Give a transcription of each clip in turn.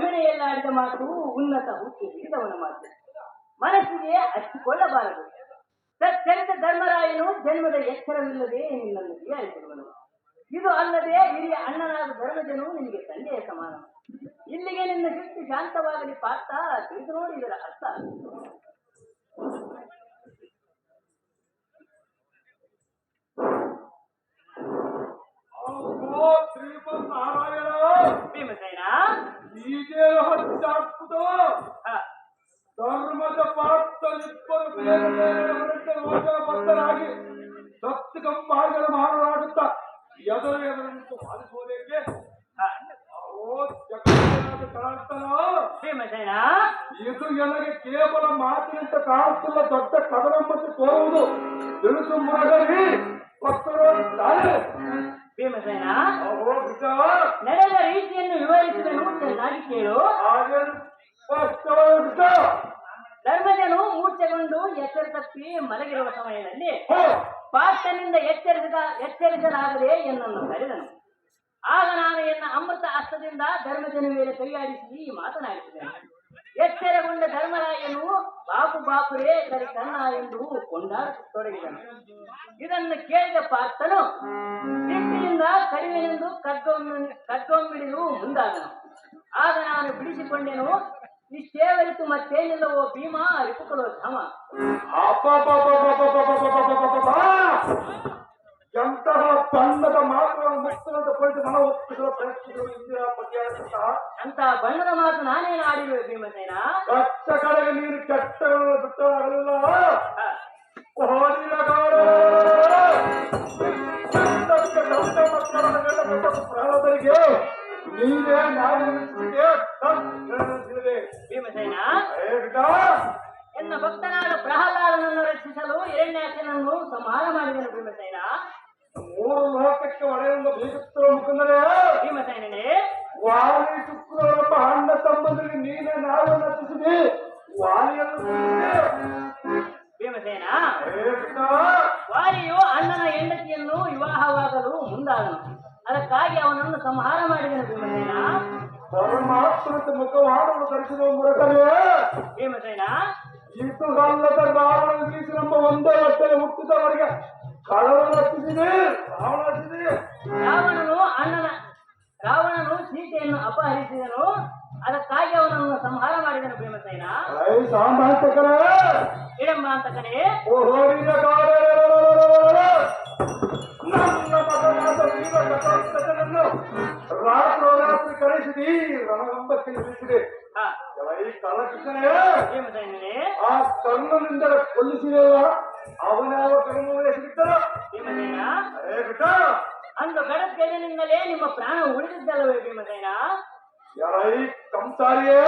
ಪ್ರಮಿಳೆಯಲ್ಲಾಡಿದ ಮಾತು ಉನ್ನತ ಹುಟ್ಟಿ ಹಿಡಿದವನ ಮಾತು ಮನಸ್ಸಿಗೆ ಹಚ್ಚಿಕೊಳ್ಳಬಾರದು. ಸಚ್ಚರಿತ ಧರ್ಮರಾಯನು ಜನ್ಮದ ಎಚ್ಚರವಿಲ್ಲದೆ ನಿನ್ನನ್ನು ಹೀಯಾಳಿಸಿರುವನು. ಇದು ಅಲ್ಲದೆ ಹಿರಿಯ ಅಣ್ಣನಾದ ಧರ್ಮಜನು ನಿನಗೆ ತಂದೆಯ ಸಮಾನ. ಇಲ್ಲಿಗೆ ನಿನ್ನ ಶಿಸ್ತು ಶಾಂತವಾಗಲಿ ಪಾರ್ಥ, ತಿಳಿದು ನೋಡಿ ಇದರ ಅರ್ಥ. ಶ್ರೀಮನ್ನಾರಾಯಣ ಭೀಮಸೇನ ಹೀಗೆ ಹಚ್ಚಾಕ್ತೋ ಧರ್ಮದ ಪಾರ್ಥನಿಬ್ಬರು ಬೇರೆ ಬೇರೆ ಬದ್ಧರಾಗಿ ಸಪ್ತಕಂಬಾಯಿಗಳ ಮಾನವರಾಗುತ್ತ ಎದುರು ಬಾಧಿಸುವುದೇಕೆ? ಭೀಮಸೇನ ಇದು ನನಗೆ ಕೇವಲ ಮಾತಿನಿಂದ ಕಾಣುತ್ತಿಲ್ಲ, ದೊಡ್ಡ ಕದನಂಬಂತೆ ತೋರುವುದು. ತಿಳಿಸು ಮಗರಿ ಭಕ್ತರು ಭೀಮಸೇನ ನಡೆದ ರೀತಿಯನ್ನು ವಿವರಿಸಿದನು, ಚೆನ್ನಾಗಿ ಕೇಳು. ಧರ್ಮಜನು ಮೂರ್ಛೆಗೊಂಡು ಎಚ್ಚರ ತಪ್ಪಿ ಮಲಗಿರುವ ಸಮಯದಲ್ಲಿ ಪಾರ್ಥನಿಂದ ಎಚ್ಚರಿಸಲಾಗದೆ ಎನ್ನನ್ನು ಕರೆದನು. ಆಗ ನಾನು ಎನ್ನ ಅಮೃತ ಹಸ್ತದಿಂದ ಧರ್ಮಜನ ಮೇಲೆ ಕೈಯಾಡಿಸಿ ಮಾತನಾಡಿಸಿದೆನು. ಎಚ್ಚರಗೊಂಡ ಧರ್ಮರಾಯನು ಬಾಪು ಬಾಪುರೇ ಸರಿ ಕನ್ನ ಎಂದು ಕೊಂಡಾಡತೊಡಗಿದನು. ಇದನ್ನು ಕೇಳಿದ ಪಾರ್ಥನು ಸಿಟ್ಟಿನಿಂದ ಕಡಿಮೆನೆಂದು ಕಡ್ಡೊಂಬಿಡಿದು ಮುಂದಾದನು. ಆಗ ನಾನು ಬಿಡಿಸಿಕೊಂಡೆನು, ಇಷ್ಟೇವರಿತು ಮತ್ತೇನಿಲ್ಲವೋ ಭೀಮ ರಿಪುಕಲೋ ಧಾಮ. ಎಂತಹ ಬಣ್ಣದ ಮಾತುಗಳನ್ನು ಮುಕ್ತನಂತ ಕುಳಿತು ಮನ ಒಪ್ಪಿಸುವ ಪ್ರಯತ್ನಗಳು ಇಂದಿರಾ ಪರ್ಯಾಯ ಅಂತ ಬಣ್ಣದ ಮಾತು ನಾನೇನು ಆಡಿರುವೆ ಭೀಮಸೇನ? ಕಷ್ಟ ಕಡೆಗೆ ನೀನು ಕೆಟ್ಟಗಳನ್ನು ಬಿಟ್ಟಾಗಲಿಲ್ಲ. ಪ್ರಾಣದರಿಗೆ ನೀನೇ ಭೀಮಸೇನ ಎನ್ನ ಭಕ್ತನಾದ ಪ್ರಹ್ಲಾದನನ್ನು ರಕ್ಷಿಸಲು ಹಿರಣ್ಯಾಕ್ಷನನ್ನು ಸಂಹಾರ ಮಾಡಿದನು ಭೀಮಸೇನ. 3 ಲೋಕಕ್ಕೆ ಒಡೆಯುವ ಭೀಕೃತರ ಮುಖಂದರೆ ಭೀಮಸೇನೇ ವಾಲಿ ಶುಕ್ರರೊಬ್ಬ ಅಣ್ಣ ತಮ್ಮಂದಿಗೆ ನೀನೇ ನಾಳೆ ರಚಿಸಿದಿ. ವಾಲಿಯನ್ನು ಭೀಮಸೇನ ವಾಲಿಯು ಅಣ್ಣನ ಹೆಂಡತಿಯನ್ನು ವಿವಾಹವಾಗಲು ಮುಂದಾದನು. ಅದಕ್ಕಾಗಿ ಅವನನ್ನು ಸಂಹಾರ ಮಾಡಿದನು ಭೀಮಸೇನ. ಪರಮಾತ್ಮನ ಮುಖವಾಡಲು ಧರಿಸಿರುವ ಮುರಕನೇ ಭೀಮಸೇನ ಇದು ಸಲ್ಲದ ರಾವಣ ಗೀಸಿನೆಂಬ ಒಂದೇ ಹೊಟ್ಟೆಗೆ ಹುಟ್ಟಿದವರಿಗೆ ಕಳವನ್ನು ಹಚ್ಚಿದ್ದೀನಿ. ರಾವಣನು ಸೀತೆಯನ್ನು ಅಪಹರಿಸಿದನು. ಅದಕ್ಕಾಗಿ ಅವನನ್ನು ಸಂಹಾರ ಮಾಡಿದನು ಭೀಮಸೇನ. ಇಡಂಬಾಂತಕನೇ ನನ್ನ ಮಗನಾದ ವೀರ ಕಥಾಕಥನನ್ನು ರಾತ್ರೋರಾತ್ರಿ ಕರೆಸಿದಿ ರಣಗಂಬಕ್ಕೆ ನಿಲ್ಲಿಸಿದೆ. ಈ ಕಲಕೃಷ್ಣನೇ ಆ ಕರ್ಣನಿಂದ ಕೊಲ್ಲಿಸಿದೆಯಲ್ಲ, ಅವನಾವ ಕರ್ಮವೇ ಸಿಗ್ತಾನ. ಅಂದು ಗಡದ್ಗಜನಿಂದಲೇ ನಿಮ್ಮ ಪ್ರಾಣ ಉಳಿದಿದ್ದಲ್ಲವೇ ಭೀಮಸೇನ? ಯಾರೈ ಕಂಸಾರಿಯೇ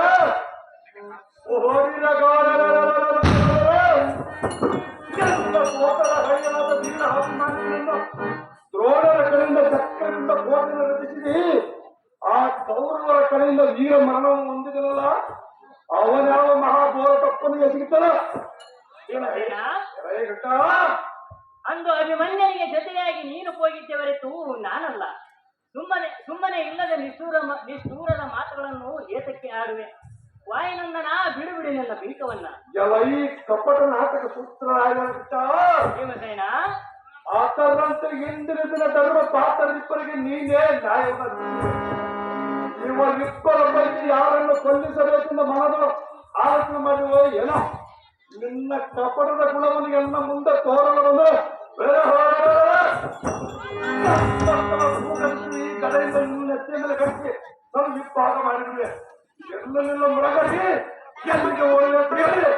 ದ್ರೋಣರ ಕಡೆಯಿಂದ ಚಕ್ರದಿಂದ ಕೋಟೆಯನ್ನು ರಚಿಸಿದಿ. ಆ ಕೌರವರ ಕಡೆಯಿಂದ ವೀರ ಮರಣವನ್ನು ಹೊಂದಿದನಲ್ಲ, ಅವನ್ಯಾವ ಮಹಾಘೋರ ತಪ್ಪನಿಗೆ ಸಿಗ್ತಾನ. ಅಂದು ಅಭಿಮನ್ಯನಿಗೆ ಜೊತೆಯಾಗಿ ನೀನು ಹೋಗಿದ್ದೆವರೆತು ನಾನಲ್ಲ. ಸುಮ್ಮನೆ ಇಲ್ಲದ ನಿಷ್ಠೂರದ ಮಾತುಗಳನ್ನು ಏತಕ್ಕೆ ಆಡುವೆ? ವಾಯುನಂದನ ಬಿಡುಬಿಡಿ ನನ್ನ ಬೀಕವನ್ನ. ಈ ಕಪಟ ನಾಟಕ ಸೂತ್ರ ಭೀಮಸೇನ ಆತರಂತೆ ಇಂದಿನ ದಿನ ಧರ್ಮ ಪಾತ್ರರಿಬ್ಬರಿಗೆ ನೀನೇ ನ್ಯಾಯವನ್ನು. ಇವರಿಬ್ಬರ ಪೈಕಿ ಯಾರನ್ನು ಕೊಲ್ಲಿಸಬೇಕೆಂದು ಮನದ ಆಲೋಚನೆ ಮಾಡುವ ಏನೋ ನಿನ್ನ ಕಪಟದ ಗುಣವನ್ನು ಎನ್ನ ಮುಂದೆ ತೋರಲು ಬೇರೆ ಕಡೆಯಿಂದ ನಿನ್ನ ಎತ್ತೆ ಮೇಲೆ ಕಟ್ಟಿ ನಾನು ವಿಭಾಗ ಮಾಡಿರುವೆ. ಎಲ್ಲೆಲ್ಲ ಮುಳಗಟ್ಟಿ ಎಲ್ಲಿಗೆ ಓಡಬೇಕು ಹೇಳಿ.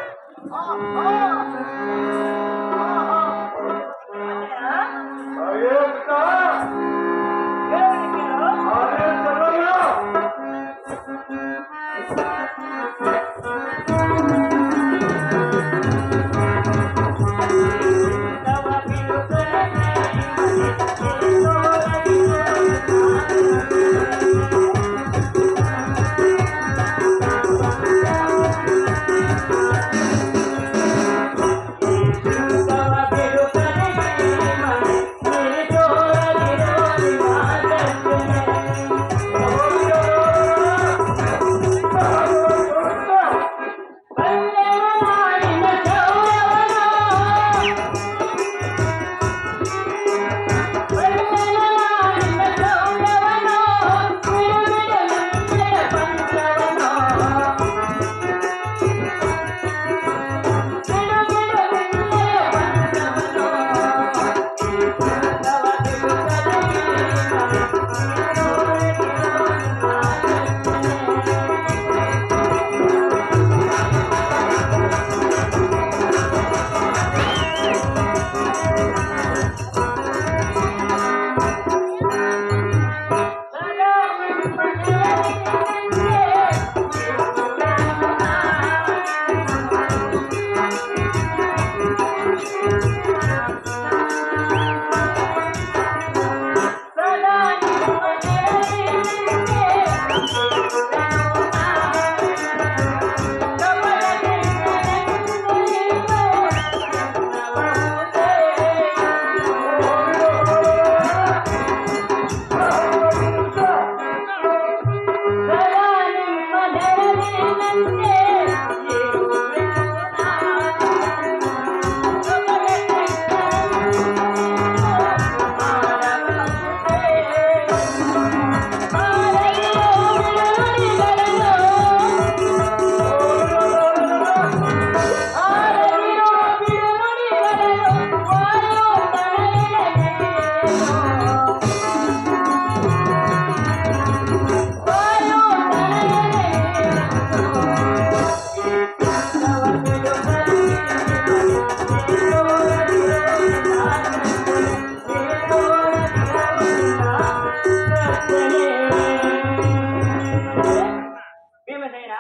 ಭೀಮಸೇನ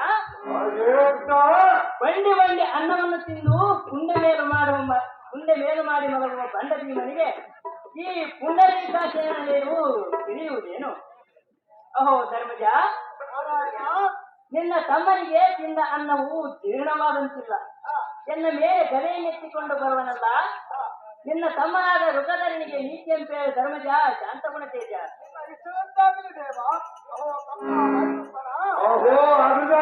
ಹಾಗೇಂತ ಬಂಡಿ ಬಂಡಿ ಅನ್ನವನ್ನು ತಿಂದು ಪುಂಡೆ ಮೇಲು ಮಾಡಿ ಮಲಗುವ ಬಂಡ ಭೀಮನಿಗೆ ಈ ಪುಂಡರೀಕಾಶಯನೇನು ತಿಳಿಯುವುದೇನು? ಅಹೋ ಧರ್ಮಜ, ನಿನ್ನ ತಮ್ಮನಿಗೆ ತಿಂದ ಅನ್ನವು ಜೀರ್ಣವಾದಂತಿಲ್ಲ. ಎನ್ನ ಮೇಲೆ ಗದೆಯನ್ನೆತ್ತಿಕೊಂಡು ಬರುವನಲ್ಲ ನಿನ್ನ ತಮ್ಮನಾದ ಋಗಧರನಿಗೆ ನೀತಿಯಂಪೇ ಧರ್ಮಜ ಶಾಂತಗುಣ ತೇಜ. ಅಹೋ ಅರ್ಜ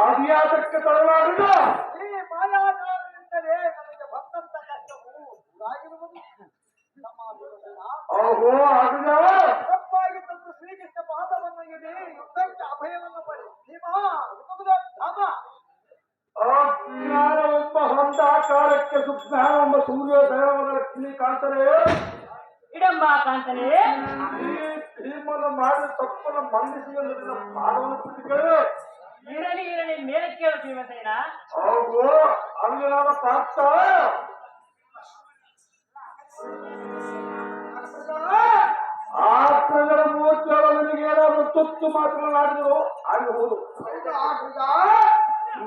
ಆದಿಯಾತಕ್ಕೆ ತರಲಾಡಿದ ಅಹೋ ಅರ್ಜ ತಪ್ಪಾಗಿ ತಂದು ಶ್ರೀಕೃಷ್ಣ ಪಾದವನ್ನು ಹಿಡಿ ಯುದ್ಧಕ್ಕೆ ಅಭಯವನ್ನು ಪಡಿ ಅಜ್ಞಾನವೆಂಬ ಹೊಂದಾಕಾರಕ್ಕೆ ಸುಜ್ಞಾನವೆಂಬ ಸೂರ್ಯೋದಯವಾದ ಲಕ್ಷ್ಮಿ ಕಾಂತನೇ, ಇಡಂಬ ಕಾಂತನೇ, ಈ ಭೀಮನ ಮಾಡಿದ ತಪ್ಪನ್ನು ಮನ್ನಿಸಿ ಎಂದು ನಿನ್ನ ಪಾದವನ್ನು ಬಿಟ್ಟಿದ್ದೇವೆ. ಇರಲಿ ಮೇಲೆ ಕೇಳು ಭೀಮಸೇನ. ಅಹೋ ಅರ್ಜುನನ ಪಾತ್ರ ಆ ಪ್ರಜರ ಮೂವತ್ತೇಳು ನಿನಗೆ ಏನಾದರೂ ತುತ್ತು ಮಾತನಾಡಿದ್ರು ಆಗಬಹುದು.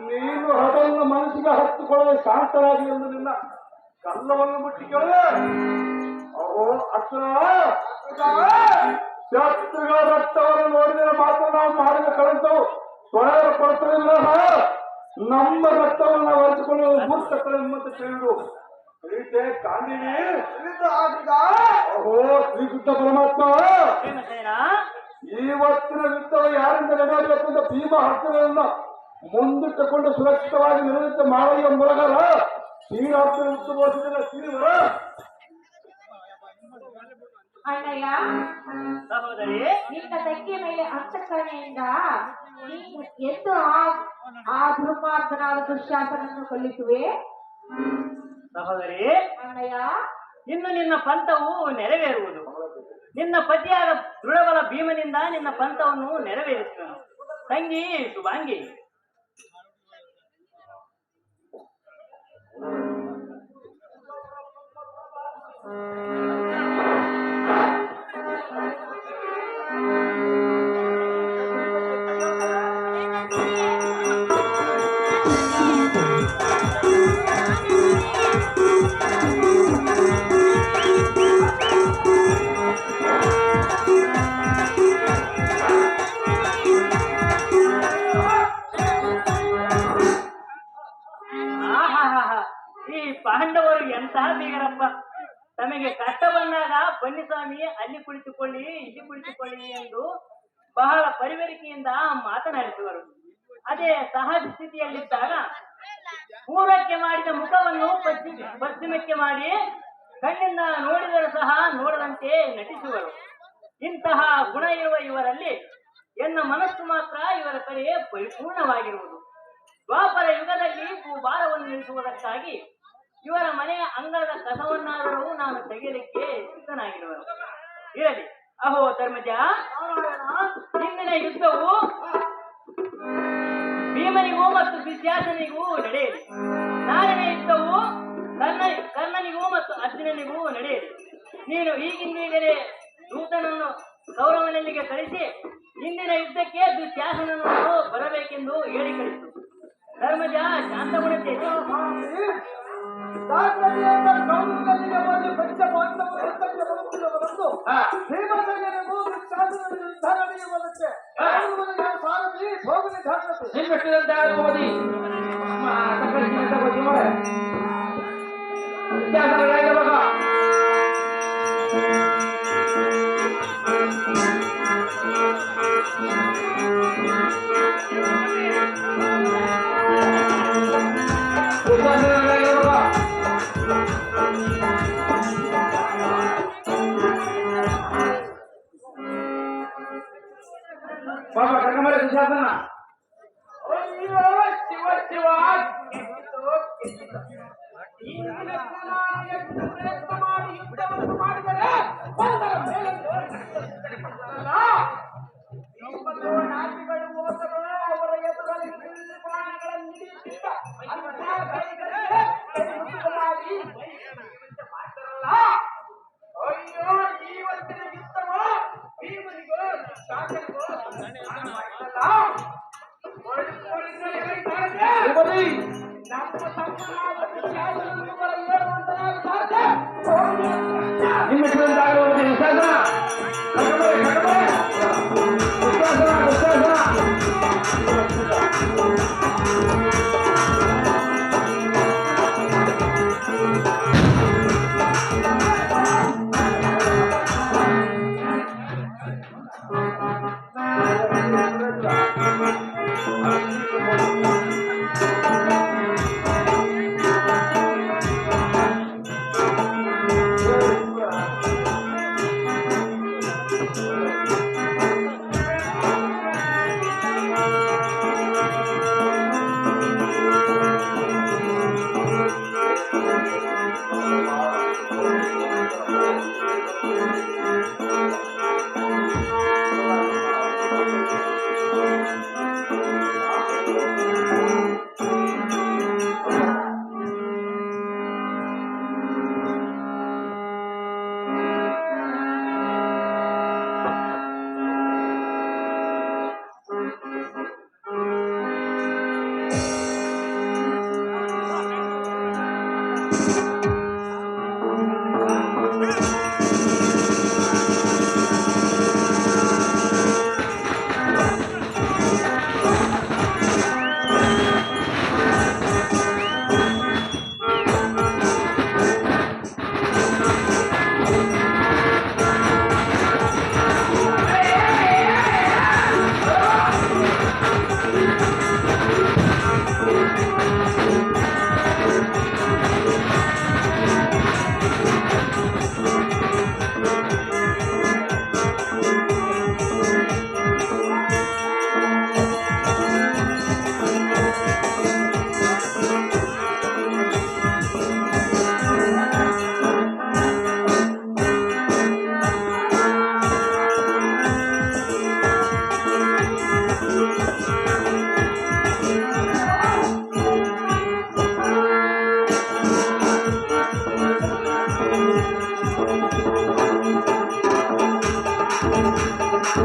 ನೀನು ಹೃದಯವನ್ನು ಮನಸ್ಸಿಗೆ ಹತ್ತುಕೊಳ್ಳಲು ಶಾಂತರಾಗಿ ಎಂದು ನಿನ್ನ ಕಲ್ಲವನ್ನು ಮುಟ್ಟಿಕೊಳ್ಳೆ. ಅಹೋ ಅರ್ಜುನ, ಶತ್ರುಗಳ ರಕ್ತವನ್ನು ನೋಡಿದರೆ ಮಾತ್ರ ನಾವು ಮಾಡಿದ ಕಳಂತವು ಸ್ವಯಂ ಕೊಡ್ತಲಿಲ್ಲ. ನಮ್ಮ ರಕ್ತವನ್ನು ನಾವು ಹರಿಸಿಕೊಳ್ಳಲು ಮೂರ್ತಕ್ಕಳು ಎಂಬಂತೆ ತಿಳಿದು ಪ್ರೀತೆ ಕಾಂದಿನಿ. ಅಹೋ ಶ್ರೀಕೃಷ್ಣ ಪರಮಾತ್ಮ, ಭೀಮಸೇನ ಇವತ್ತಿನ ಯುದ್ಧವು ಯಾರಿಂದ ನಡೆಯಬೇಕು ಅಂತ ಭೀಮ ಹಸ್ತಗಳನ್ನು ಮುಂದಿಟ್ಟುಕೊಂಡು ಸುರಕ್ಷಿತವಾಗಿ ನಿರ್ವಹಿತ ಮಾಡುವ ಮೂಲಕ ಶ್ರೀರಾಮ ಯುದ್ಧ ಘೋಷಿಸಿದ ಶ್ರೀವರ ಅಣ್ಣಯ್ಯ, ಸಹೋದರಿ, ನಿನ್ನ ತಂಗಿಯ ಮೇಲೆ ಅಂತಃಕರಣೆಯಿಂದ ನೀನು ಎಂದು ಆ ದುರ್ಮಾರ್ಗನಾದ ದುಶ್ಯಾಸನನ್ನು ಕೊಲ್ಲಿಸುವೆ? ಸಹೋದರಿ, ಅಣ್ಣಯ್ಯ, ಇನ್ನು ನಿನ್ನ ಪಂಥವು ನೆರವೇರುವುದು. ನಿನ್ನ ಪತಿಯಾದ ದೃಢಬಲ ಭೀಮನಿಂದ ನಿನ್ನ ಪಂಥವನ್ನು ನೆರವೇರಿಸುವನು. ತಂಗಿ ಶುಭಾಂಗಿ. ಈ ಪಾಂಡವರು ಎಂತಹ ಬೀಗರಪ್ಪ. ತಮಗೆ ಕಷ್ಟ ಬಂದಾಗ ಬನ್ನಿ ಸ್ವಾಮಿ ಅಲ್ಲಿ ಕುಳಿತುಕೊಳ್ಳಿ ಇಲ್ಲಿ ಕುಳಿತುಕೊಳ್ಳಿ ಎಂದು ಬಹಳ ಪರಿವರಿಕೆಯಿಂದ ಮಾತನಾಡಿಸುವರು. ಅದೇ ಸಹಜ ಸ್ಥಿತಿಯಲ್ಲಿದ್ದಾಗ ಪೂರ್ವಕ್ಕೆ ಮಾಡಿದ ಮುಖವನ್ನು ಪಶ್ಚಿಮಕ್ಕೆ ಮಾಡಿ ಕಣ್ಣಿಂದ ನೋಡಿದರೂ ಸಹ ನೋಡದಂತೆ ನಟಿಸುವರು. ಇಂತಹ ಗುಣ ಇರುವ ಇವರಲ್ಲಿ ಎನ್ನ ಮನಸ್ಸು ಮಾತ್ರ ಇವರ ಕಡೆ ಪರಿಪೂರ್ಣವಾಗಿರುವುದು. ದ್ವಾಪರ ಯುಗದಲ್ಲಿ ಭೂಭಾರವನ್ನು ನಿಲ್ಲಿಸುವುದಕ್ಕಾಗಿ ಇವರ ಮನೆಯ ಅಂಗಳದ ಕಸವನ್ನಾದರೂ ನಾನು ತೆಗೆಯಲಿಕ್ಕೆ ಸಿದ್ಧನಾಗಿರುವರು. ಇರಲಿ. ಅಹೋ ಧರ್ಮಜ, ಇಂದಿನ ಯುದ್ಧವು ಭೀಮನಿಗೂ ಮತ್ತು ದುಶ್ಯಾಸನಿಗೂ ನಡೆಯಲಿ. ನಾಳಿನ ಯುದ್ಧವು ಕರ್ಣನಿಗೂ ಮತ್ತು ಅರ್ಜುನನಿಗೂ ನಡೆಯಲಿ. ನೀನು ಈಗಿಂದೀಗಲೇ ದೂತನನ್ನು ಕೌರವನಲ್ಲಿಗೆ ಕಳಿಸಿ ಇಂದಿನ ಯುದ್ಧಕ್ಕೆ ದುಶ್ಯಾಸನನ್ನು ಬರಬೇಕೆಂದು ಹೇಳಿ ಕಳಿಸು. ಧರ್ಮಜ ಶಾಂತಗುಣ ತೇಜ. ಸಾರಥಿ ಪಾಪ ಕರ್ಕೊಂಬರ ದುಶ್ಯಾಸನ. ಅಯ್ಯೋ ಶಿವ ಶಿವ, ಕೆಟ್ಟಿತು, ಕೆಟ್ಟಿತು. ಈ ದಿನ ನಾನು ಎಷ್ಟು ಪ್ರಯತ್ನ ಮಾಡಿ ಯುದ್ಧವನ್ನು ಮಾಡಿದರೆ ಒಂದರ ಮೇಲೆ ಅಲ್ಲ. ಇಪ್ಪತ್ತು ನಾಟಿಗಳು ಹೋದರು, ಅವರ ಎದುರಲ್ಲಿ ಬಾಣಗಳನ್ನು ಹಿಡಿಯುತ್ತಿದ್ದ ಅಂಥ ಕೈಗಳಿಗೆ ಕೈಮುತ್ತು ಮಾಡಿ ಮಾಡ್ತಾರಲ್ಲ. ಅಯ್ಯೋ ಇವತ್ತಿನ ಯುದ್ಧವೋ ಭೀಮನಿಗೋ ಶಾಸನಿಗೋ ಮಾಡಲ್ಲ. ಭೂಪತಿ, ನಮ್ಮ ತಮ್ಮನಾದ ದುಶ್ಯಾಸನನು ಬರ ಏಳುವಂತನಾದ ಸಾಧ್ಯ. ನಿಮ್ಮ ಹೆಸರಿಂದಾಗಿರುವಂತೆ ದುಶ್ಯಾಸನ ಕರ್ಕೊಂಬರ ದುಶ್ಯಾಸನ ದುಶ್ಯಾಸನ.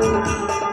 Thank you.